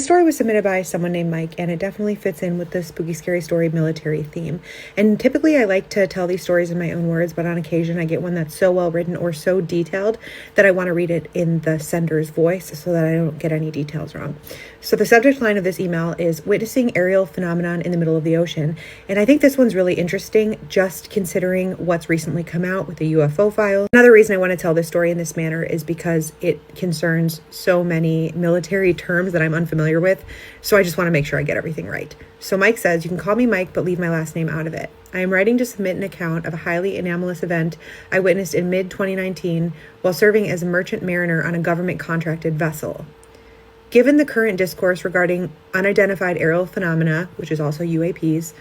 The story was submitted by someone named Mike, and it definitely fits in with the spooky, scary story military theme. And typically I like to tell these stories in my own words, but on occasion I get one that's so well written or so detailed that I want to read it in the sender's voice so that I don't get any details wrong. So the subject line of this email is witnessing aerial phenomenon in the middle of the ocean. And I think this one's really interesting, just considering what's recently come out with the UFO files. Another reason I want to tell this story in this manner is because it concerns so many military terms that I'm unfamiliar with, so I just want to make sure I get everything right. So Mike says, you can call me Mike, but leave my last name out of it. I am writing to submit an account of a highly anomalous event I witnessed in mid-2019 while serving as a merchant mariner on a government-contracted vessel. Given the current discourse regarding unidentified aerial phenomena, which is also UAPs,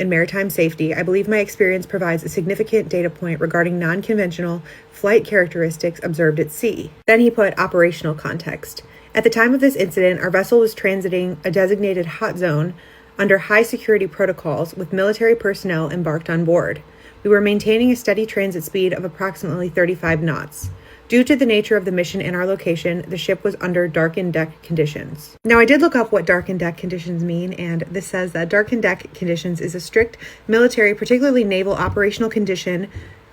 and maritime safety, I believe my experience provides a significant data point regarding non-conventional flight characteristics observed at sea. Then he put operational context. At the time of this incident, our vessel was transiting a designated hot zone under high security protocols with military personnel embarked on board. We were maintaining a steady transit speed of approximately 35 knots. Due to the nature of the mission and our location, the ship was under darkened deck conditions. Now, I did look up what darkened deck conditions mean, and this says that darkened deck conditions is a strict military, particularly naval operational condition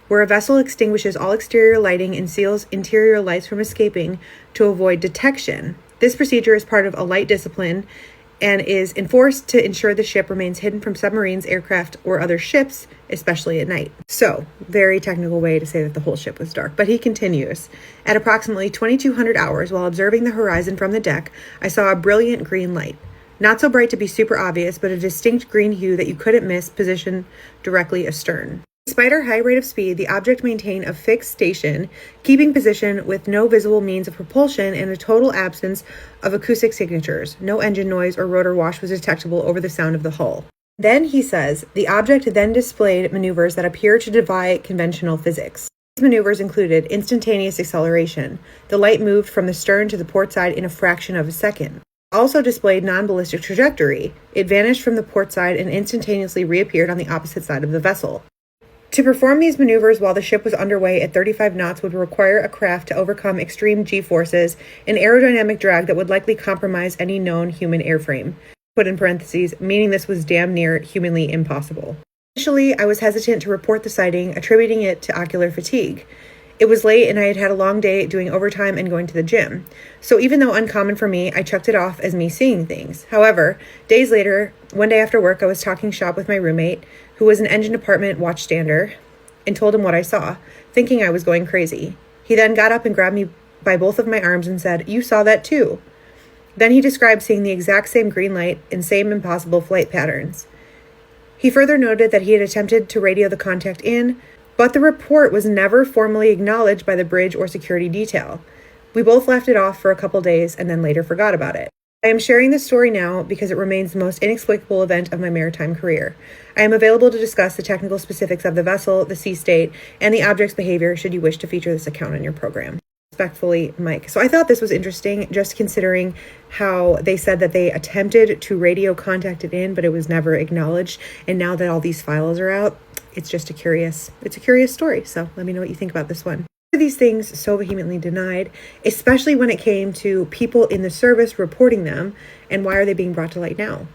where a vessel extinguishes all exterior lighting and seals interior lights from escaping to avoid detection. This procedure is part of a light discipline and is enforced to ensure the ship remains hidden from submarines, aircraft, or other ships, especially at night. So, very technical way to say that the whole ship was dark. But he continues, at approximately 2200 hours, while observing the horizon from the deck, I saw a brilliant green light. Not so bright to be super obvious, but a distinct green hue that you couldn't miss, positioned directly astern. Despite our high rate of speed, the object maintained a fixed station, keeping position with no visible means of propulsion and a total absence of acoustic signatures. No engine noise or rotor wash was detectable over the sound of the hull. Then he says, the object then displayed maneuvers that appear to defy conventional physics. These maneuvers included instantaneous acceleration. The light moved from the stern to the port side in a fraction of a second. Also displayed non-ballistic trajectory. It vanished from the port side and instantaneously reappeared on the opposite side of the vessel. To perform these maneuvers while the ship was underway at 35 knots would require a craft to overcome extreme G-forces and aerodynamic drag that would likely compromise any known human airframe. Put in parentheses, meaning this was damn near humanly impossible. Initially, I was hesitant to report the sighting, attributing it to ocular fatigue. It was late and I had had a long day doing overtime and going to the gym. So even though uncommon for me, I chucked it off as me seeing things. However, days later, one day after work, I was talking shop with my roommate, who was an engine department watchstander, and told him what I saw, thinking I was going crazy. He then got up and grabbed me by both of my arms and said, "You saw that too." Then he described seeing the exact same green light and same impossible flight patterns. He further noted that he had attempted to radio the contact in, but the report was never formally acknowledged by the bridge or security detail. We both left it off for a couple days and then later forgot about it. I am sharing this story now because it remains the most inexplicable event of my maritime career. I am available to discuss the technical specifics of the vessel, the sea state, and the object's behavior should you wish to feature this account on your program. Respectfully, Mike. So I thought this was interesting, just considering how they said that they attempted to radio contact it in, but it was never acknowledged. And now that all these files are out, it's a curious story. So let me know what you think about this one. Why are these things so vehemently denied, especially when it came to people in the service reporting them, and why are they being brought to light now?